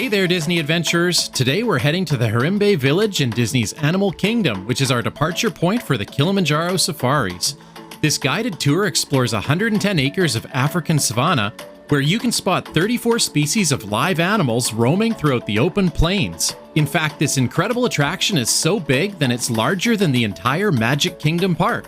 Hey there, Disney adventurers! Today we're heading to the Harimbe Village in Disney's Animal Kingdom, which is our departure point for the Kilimanjaro Safaris. This guided tour explores 110 acres of African savanna, where you can spot 34 species of live animals roaming throughout the open plains. In fact, this incredible attraction is so big that it's larger than the entire Magic Kingdom park.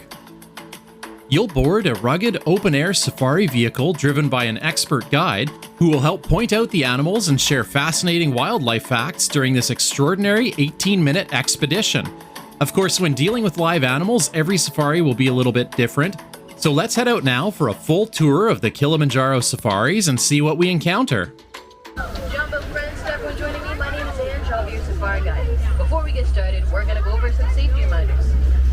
You'll board a rugged open-air safari vehicle driven by an expert guide who will help point out the animals and share fascinating wildlife facts during this extraordinary 18-minute expedition. Of course, when dealing with live animals, every safari will be a little bit different. So let's head out now for a full tour of the Kilimanjaro Safaris and see what we encounter. Jumbo friends, everyone joining me. My name is Ange, I'll be your safari guide. Before we get started, we're going to go over some safety reminders.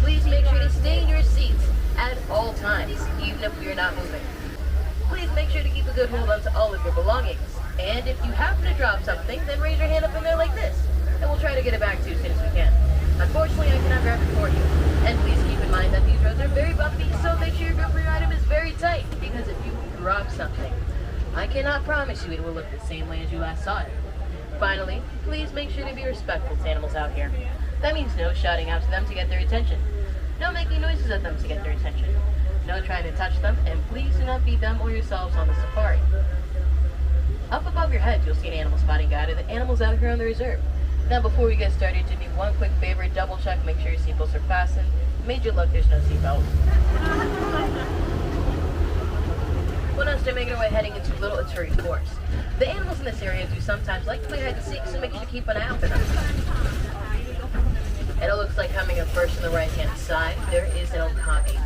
Please make sure to stay in your seats at all times, even if we are not moving. Please make sure to keep a good hold on to all of your belongings. And if you happen to drop something, then raise your hand up in there like this, and we'll try to get it back to you as soon as we can. Unfortunately, I cannot grab it for you. And please keep in mind that these roads are very bumpy, so make sure your grip for your item is very tight, because if you drop something, I cannot promise you it will look the same way as you last saw it. Finally, please make sure to be respectful to animals out here. That means no shouting out to them to get their attention. No making noises at them to get their attention. No trying to touch them, and please do not beat them or yourselves on the safari. Up above your head, you'll see an animal spotting guide of the animals out here on the reserve. Now before we get started, do me one quick favor, double check, make sure your seatbelts are fastened. Major luck, there's no seatbelt. We'll now start making our way heading into Little Aturi Forest. The animals in this area do sometimes like to play hide and seek, so make sure to keep an eye out for them. And it looks like coming up first on the right-hand side, there is an Okapi.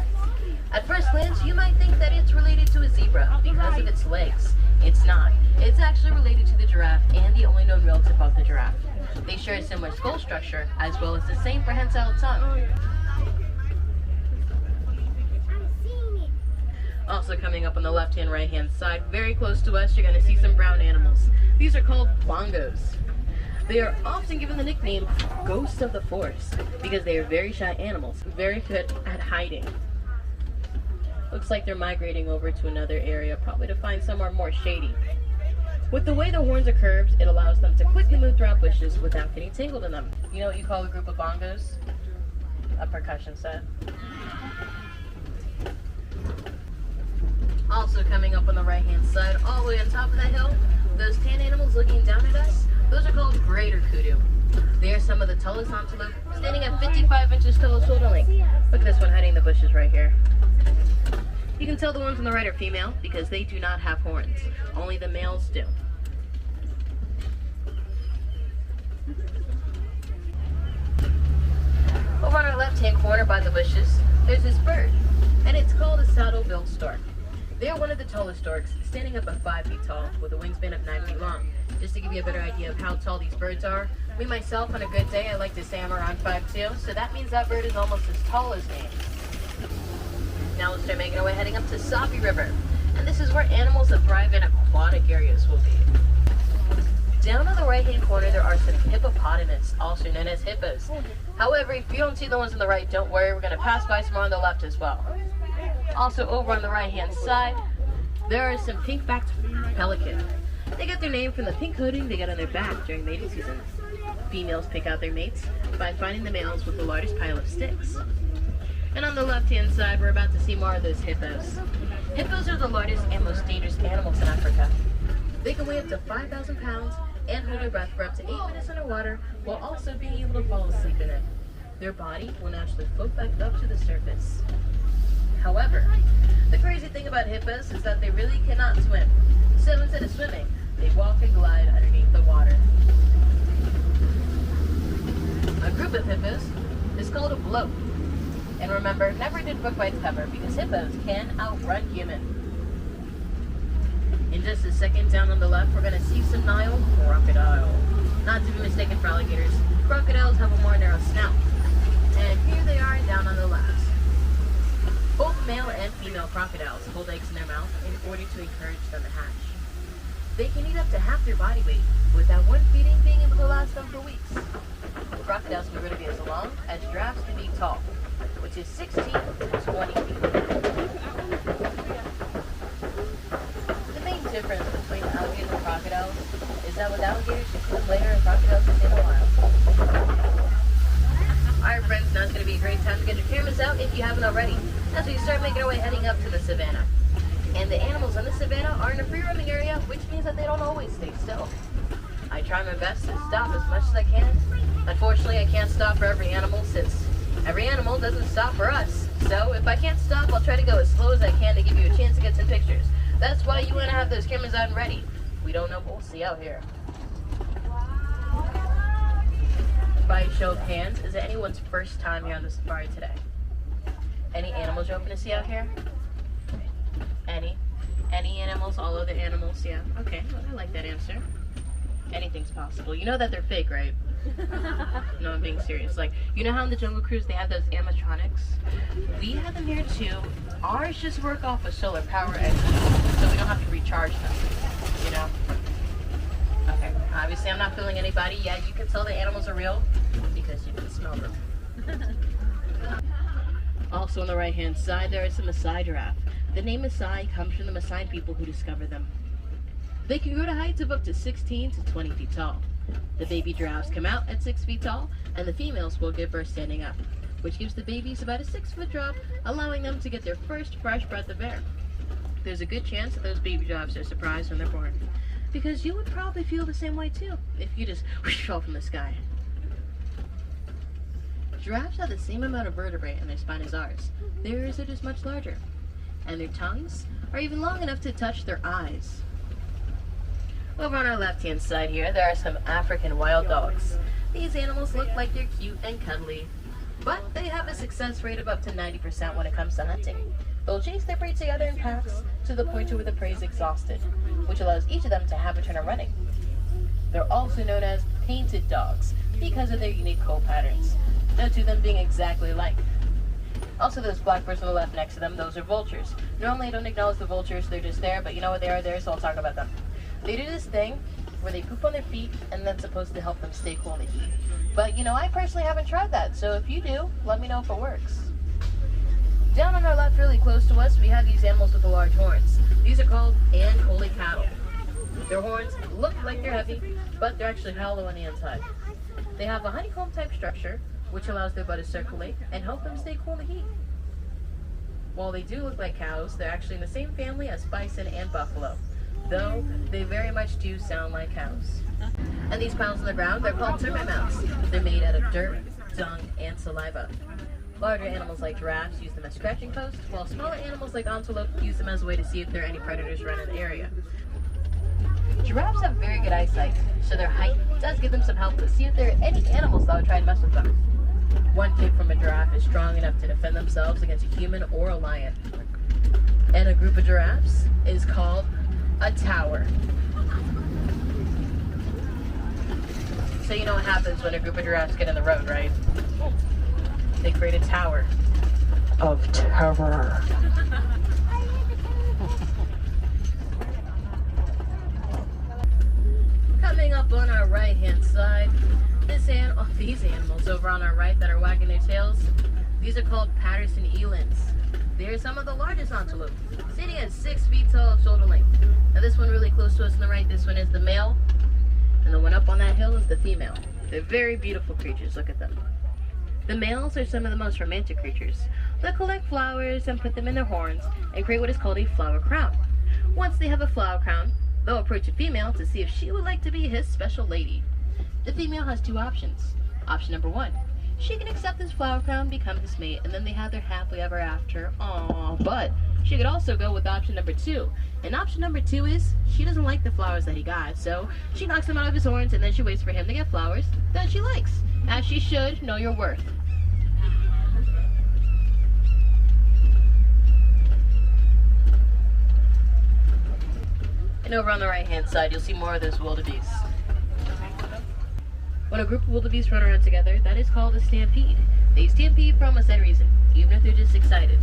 At first glance, you might think that it's related to a zebra because of its legs. It's not. It's actually related to the giraffe and the only known relative of the giraffe. They share a similar skull structure as well as the same prehensile tongue. Also coming up on the left-hand, right-hand side, very close to us, you're going to see some brown animals. These are called Bongos. They are often given the nickname Ghosts of the Forest because they are very shy animals, very good at hiding. Looks like they're migrating over to another area, probably to find somewhere more shady. With the way the horns are curved, it allows them to quickly move throughout bushes without getting tangled in them. You know what you call a group of bongos? A percussion set. Also coming up on the right-hand side, all the way on top of that hill, those tan animals looking down at us, those are called greater kudu. They are some of the tallest antelope, standing at 55 inches tall shoulder length. Look at this one hiding in the bushes right here. You can tell the ones on the right are female because they do not have horns. Only the males do. Over on our left-hand corner by the bushes, there's this bird, and it's called a saddle-billed stork. They are one of the tallest storks, standing up at 5 feet tall with a wingspan of 9 feet long. Just to give you a better idea of how tall these birds are, me myself on a good day, I like to say I'm around 5'2", so that means that bird is almost as tall as me. Now let's start making our way heading up to Sapi River. And this is where animals that thrive in aquatic areas will be. Down on the right-hand corner, there are some hippopotamus, also known as hippos. However, if you don't see the ones on the right, don't worry, we're going to pass by some on the left as well. Also over on the right-hand side, there are some pink-backed pelican. They get their name from the pink coating they get on their back during mating season. Females pick out their mates by finding the males with the largest pile of sticks. And on the left-hand side, we're about to see more of those hippos. Hippos are the largest and most dangerous animals in Africa. They can weigh up to 5,000 pounds and hold their breath for up to 8 minutes underwater while also being able to fall asleep in it. Their body will naturally float back up to the surface. However, the crazy thing about hippos is that they really cannot swim. So instead of swimming, they walk and glide underneath the water. A group of hippos is called a float. And remember, never did book by its cover because hippos can outrun humans. In just a second, down on the left, we're going to see some Nile Crocodile. Not to be mistaken for alligators, crocodiles have a more narrow snout. And here they are down on the left. Both male and female crocodiles hold eggs in their mouth in order to encourage them to hatch. They can eat up to half their body weight, with that one feeding being able to last them for weeks. Crocodiles can grow to be as long as giraffes can be tall, which is 16 to 20 feet. The main difference between alligators and crocodiles is out with alligators, you swim later, and crocodiles in a while. Alright friends, now it's going to be a great time to get your cameras out if you haven't already, as we start making our way heading up to the savannah. And the animals in the savannah are in a free roaming area, which means that they don't always stay still. I try my best to stop as much as I can. Unfortunately, I can't stop for every animal, since every animal doesn't stop for us. So if I can't stop, I'll try to go as slow as I can to give you a chance to get some pictures. That's why you want to have those cameras out and ready. We don't know what we'll see out here. By a show of hands, is it anyone's first time here on the safari today? Any animals you're hoping to see out here? Any animals? All other animals? Yeah. Okay, well, I like that answer. Anything's possible. You know that they're fake, right? No, I'm being serious. Like, you know how in the Jungle Cruise they have those animatronics? We have them here too. Ours just work off of solar power engines, so we don't have to recharge them, you know? Okay, obviously I'm not fooling anybody. Yeah, you can tell the animals are real because you can smell them. Also on the right hand side there is some Acai Giraffe. The name Acai comes from the Maasai people who discovered them. They can grow to heights of up to 16 to 20 feet tall. The baby giraffes come out at 6 feet tall, and the females will give birth standing up, which gives the babies about a 6-foot drop, allowing them to get their first fresh breath of air. There's a good chance that those baby giraffes are surprised when they're born, because you would probably feel the same way too if you just whoosh fell from the sky. Giraffes have the same amount of vertebrae in their spine as ours. Theirs are just much larger, and their tongues are even long enough to touch their eyes. Over on our left-hand side here, there are some African wild dogs. These animals look like they're cute and cuddly, but they have a success rate of up to 90% when it comes to hunting. They'll chase their prey together in packs to the point where the prey is exhausted, which allows each of them to have a turn of running. They're also known as painted dogs because of their unique coat patterns, no two of them being exactly alike. Also, those black birds on the left next to them, those are vultures. Normally I don't acknowledge the vultures, they're just there, but you know what, they are there, so I'll talk about them. They do this thing where they poop on their feet, and that's supposed to help them stay cool in the heat. But you know, I personally haven't tried that, so if you do, let me know if it works. Down on our left, really close to us, we have these animals with the large horns. These are called Ankole Cattle. Their horns look like they're heavy, but they're actually hollow on the inside. They have a honeycomb type structure, which allows their blood to circulate and help them stay cool in the heat. While they do look like cows, they're actually in the same family as bison and buffalo, though they very much do sound like cows. And these piles on the ground, they're called termite mounds. They're made out of dirt, dung, and saliva. Larger animals like giraffes use them as scratching posts, while smaller animals like antelope use them as a way to see if there are any predators around in the area. Giraffes have very good eyesight, so their height does give them some help to see if there are any animals that would try and mess with them. One kick from a giraffe is strong enough to defend themselves against a human or a lion. And a group of giraffes is called a tower. So you know what happens when a group of giraffes get in the road, right? They create a tower of terror. Coming up on our right hand side, these animals over on our right that are wagging their tails, these are called Patterson Elands. They are some of the largest antelope, sitting at 6 feet tall of shoulder length. Now this one really close to us on the right, this one is the male, and the one up on that hill is the female. They're very beautiful creatures, look at them. The males are some of the most romantic creatures. They'll collect flowers and put them in their horns and create what is called a flower crown. Once they have a flower crown, they'll approach a female to see if she would like to be his special lady. The female has 2 options. Option number 1, she can accept this flower crown, become his mate, and then they have their happily ever after. Aww, but she could also go with option number 2. And option number 2 is she doesn't like the flowers that he got, so she knocks him out of his horns and then she waits for him to get flowers that she likes. As she should know your worth. And over on the right hand side, you'll see more of those wildebeest. When a group of wildebeest run around together, that is called a stampede. They stampede for almost any reason, even if they're just excited.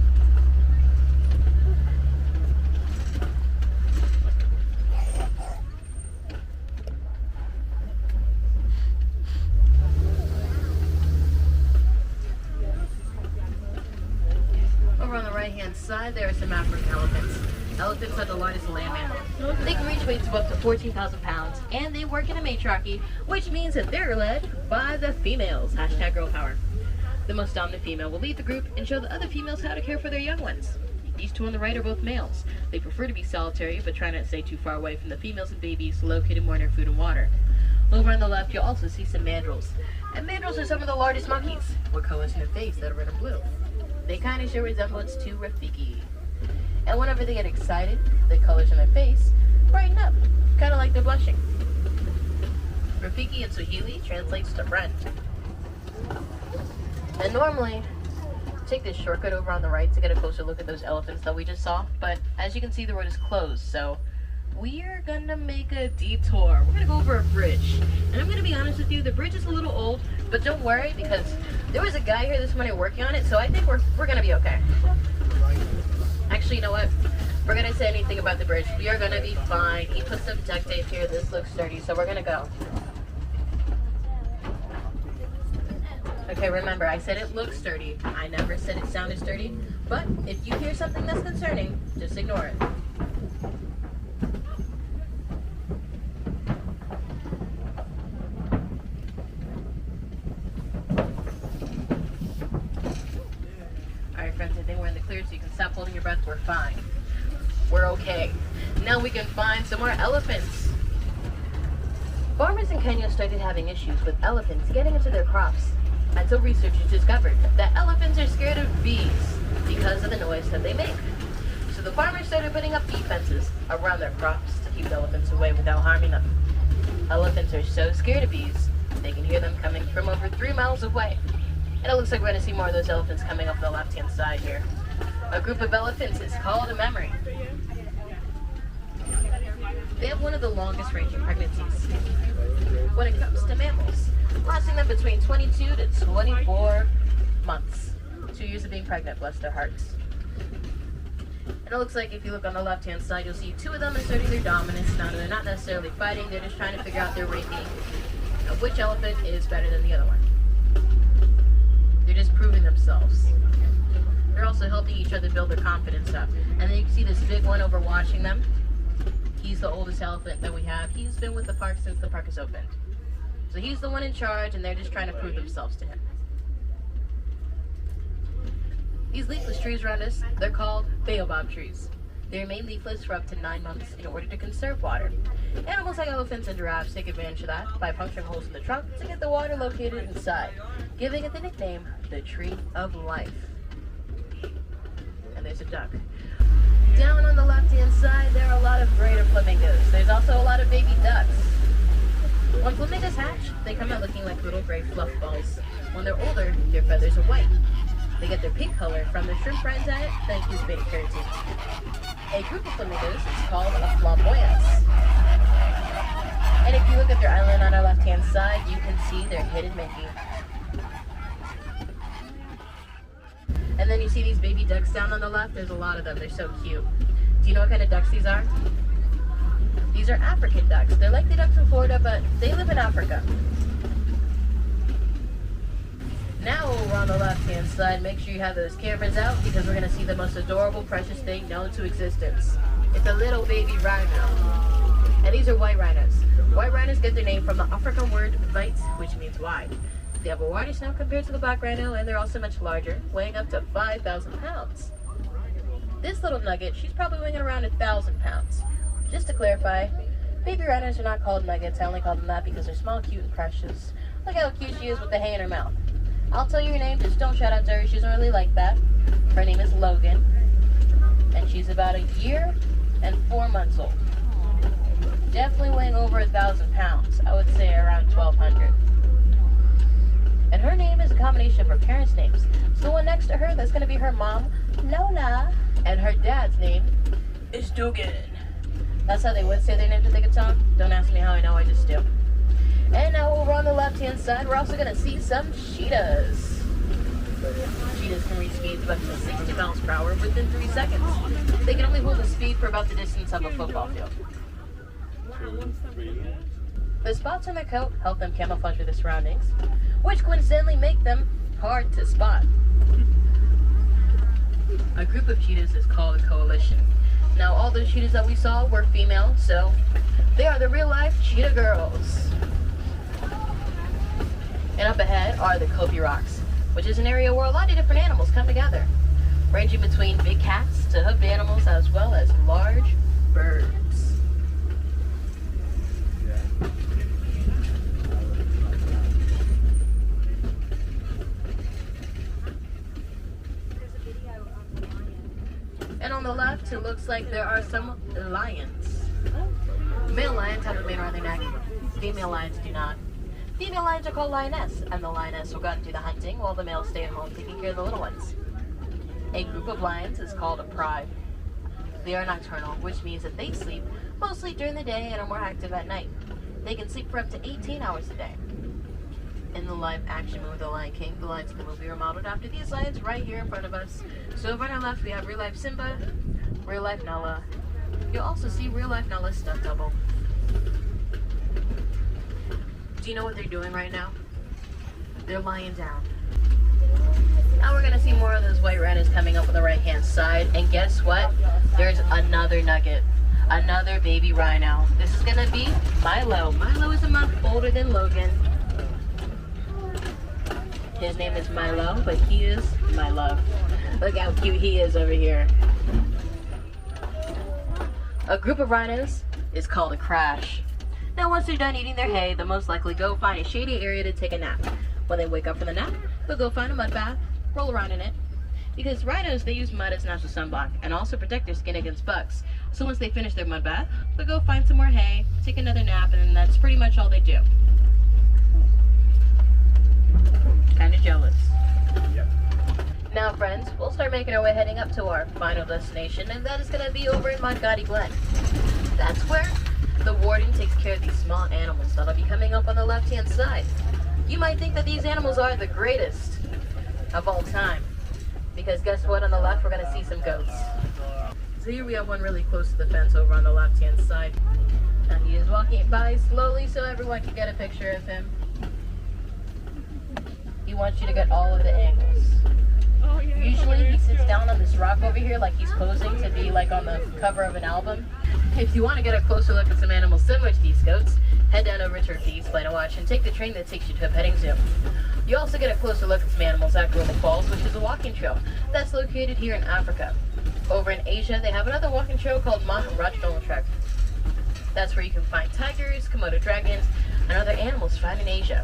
Over on the right hand side, there are some African elephants. Elephants are the largest land mammal. They can reach weights of up to 14,000 pounds, and they work in a matriarchy, which means that they're led by the females. Hashtag girl power. The most dominant female will lead the group and show the other females how to care for their young ones. These two on the right are both males. They prefer to be solitary, but try not to stay too far away from the females and babies located more near food and water. Over on the left, you'll also see some mandrills. And mandrills are some of the largest monkeys, with colors in their face that are red and blue. They kind of show resemblance to Rafiki. And whenever they get excited, the colors in their face brighten up, kind of like they're blushing. Rafiki in Swahili translates to friend. And normally, take this shortcut over on the right to get a closer look at those elephants that we just saw, but as you can see, the road is closed, so we're gonna make a detour. We're gonna go over a bridge, and I'm gonna be honest with you, the bridge is a little old, but don't worry, because there was a guy here this morning working on it, so I think we're gonna be okay. Actually, you know what? If we're gonna say anything about the bridge, we are gonna be fine. He put some duct tape here. This looks sturdy, so we're gonna go. Okay, remember, I said it looks sturdy. I never said it sounded sturdy. But if you hear something that's concerning, just ignore it. Alright friends, I think we're in the clear, so you can stop holding your breath. We're fine. We're okay. Now we can find some more elephants. Farmers in Kenya started having issues with elephants getting into their crops, until researchers discovered that elephants are scared of bees because of the noise that they make. So the farmers started putting up bee fences around their crops to keep the elephants away without harming them. Elephants are so scared of bees, they can hear them coming from over 3 miles away. And it looks like we're going to see more of those elephants coming up the left-hand side here. A group of elephants is called a memory. They have one of the longest ranging pregnancies when it comes to mammals, lasting them between 22 to 24 months. 2 years of being pregnant, bless their hearts. And it looks like if you look on the left-hand side, you'll see 2 of them asserting their dominance. Now, they're not necessarily fighting, they're just trying to figure out their ranking of which elephant is better than the other one. They're just proving themselves. They're also helping each other build their confidence up. And then you can see this big one over watching them. He's the oldest elephant that we have. He's been with the park since the park has opened. So he's the one in charge, and they're just trying to prove themselves to him. These leafless trees around us, they're called baobab trees. They remain leafless for up to 9 months in order to conserve water. Animals like elephants and giraffes take advantage of that by puncturing holes in the trunk to get the water located inside, giving it the nickname, the Tree of Life. And there's a duck. Down on the left-hand side, there are a lot of greater flamingos. There's also a lot of baby ducks. When flamingos hatch, they come out looking like little gray fluff balls. When they're older, their feathers are white. They get their pink color from the shrimp rinds at it that includes beta carotene. A group of flamingos is called a flamboyance. And if you look at their island on our left-hand side, you can see their hidden Mickey. And then you see these baby ducks down on the left. There's a lot of them. They're so cute. Do you know what kind of ducks these are? These are African ducks. They're like the ducks in Florida, but they live in Africa. Now over on the left-hand side, make sure you have those cameras out because we're going to see the most adorable, precious thing known to existence. It's a little baby rhino. And these are white rhinos. White rhinos get their name from the African word vite, which means wide. They have a wider snout compared to the black rhino, and they're also much larger, weighing up to 5,000 pounds. This little nugget, she's probably weighing around 1,000 pounds. Just to clarify, baby rhinos are not called nuggets. I only call them that because they're small, cute, and precious. Look how cute she is with the hay in her mouth. I'll tell you her name, just don't shout out to her. She doesn't really like that. Her name is Logan, and she's about 1 year and 4 months old. Definitely weighing over 1,000 pounds. I would say around 1,200. And her name is a combination of her parents' names. So the one next to her, that's going to be her mom, Lola. And her dad's name is Dugan. That's how they would say their names if they could talk. Don't ask me how I know, I just do. And now over on the left-hand side, we're also going to see some cheetahs. Cheetahs can reach speeds of up to 60 miles per hour within 3 seconds. They can only hold a speed for about the distance of a football field. The spots on their coat help them camouflage with their surroundings, which coincidentally make them hard to spot. A group of cheetahs is called a coalition. Now, all those cheetahs that we saw were female, so they are the real-life cheetah girls. And up ahead are the Okapi Rocks, which is an area where a lot of different animals come together, ranging between big cats to hoofed animals as well as large birds. And on the left, it looks like there are some lions. Male lions have a mane around their neck. Female lions do not. Female lions are called lioness, and the lioness will go out and do the hunting while the males stay at home taking care of the little ones. A group of lions is called a pride. They are nocturnal, which means that they sleep mostly during the day and are more active at night. They can sleep for up to 18 hours a day. In the live action movie The Lion King, the lions in the movie are modeled after these lions right here in front of us. So over on our left we have real life Simba, real life Nala. You'll also see real life Nala's stunt double. Do you know what they're doing right now? They're lying down. Now we're gonna see more of those white rhinos coming up on the right hand side, and guess what? There's another nugget. Another baby rhino. This is gonna be Milo. Milo is a month older than Logan. His name is Milo, but he is my love. Look how cute he is over here. A group of rhinos is called a crash. Now once they're done eating their hay, they'll most likely go find a shady area to take a nap. When they wake up from the nap, they'll go find a mud bath, roll around in it. Because rhinos, they use mud as natural sunblock and also protect their skin against bugs. So once they finish their mud bath, they'll go find some more hay, take another nap, and that's pretty much all they do. Kind of jealous. Yep. Now friends, we'll start making our way heading up to our final destination, and that is going to be over in Montgomery Glen. That's where the warden takes care of these small animals that'll be coming up on the left hand side. You might think that these animals are the greatest of all time, because guess what, on the left we're going to see some goats. So here we have one really close to the fence over on the left hand side, and he is walking by slowly so everyone can get a picture of him. He wants you to get all of the angles. Usually he sits down on this rock over here like he's posing to be like on the cover of an album. If you want to get a closer look at some animals similar to these goats, head down over to Ortiz, Play to Watch, and take the train that takes you to a petting zoo. You also get a closer look at some animals at Global Falls, which is a walking trail that's located here in Africa. Over in Asia, they have another walking trail called Maharashtra Trek. That's where you can find tigers, Komodo dragons, and other animals found in Asia.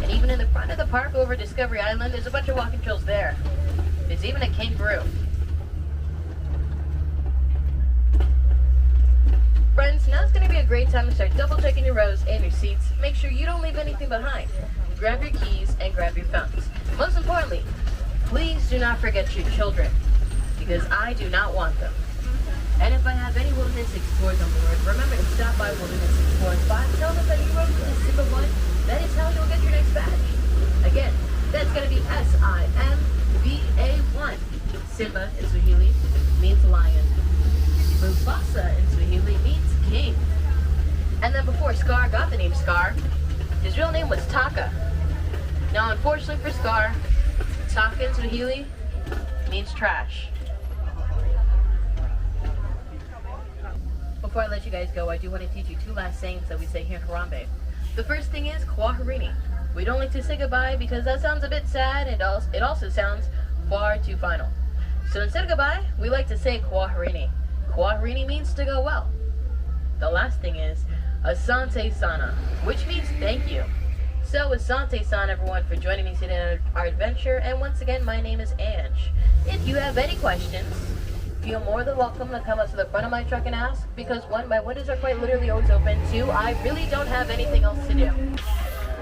And even in the front of the park over Discovery Island, there's a bunch of walking trails there. There's even a kangaroo. Friends, now's going to be a great time to start double checking your rows and your seats. Make sure you don't leave anything behind. Grab your keys and grab your phones. Most importantly, please do not forget your children, because I do not want them. And if I have any Wilderness Explorers on board, remember to stop by Wilderness Explorers 5. Tell them that you rode for the Simba 1. That is how you'll get your next badge. Again, that's going to be SIMBA1. Simba in Swahili means lion. Mufasa in Swahili means king. And then before Scar got the name Scar, his real name was Taka. Now unfortunately for Scar, Taka in Swahili means trash. Before I let you guys go, I do want to teach you two last sayings that we say here in Harambe. The first thing is Kwaherini. We don't like to say goodbye because that sounds a bit sad, and it also sounds far too final. So instead of goodbye, we like to say Kwaherini. Kwaherini means to go well. The last thing is Asante Sana, which means thank you. So Asante Sana, everyone, for joining me today on our adventure, and once again, my name is Ange. If you have any questions, feel more than welcome to come up to the front of my truck and ask, because one, my windows are quite literally always open. Two, I really don't have anything else to do.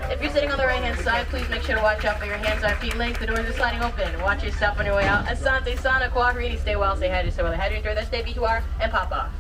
If you're sitting on the right hand side, please make sure to watch out for your hands on feet length. The doors are sliding open. Watch your step on your way out. Asante Sana, Kwaherini, stay well, stay hydrated, stay well. How do you enjoy this day, be who you are, and pop off.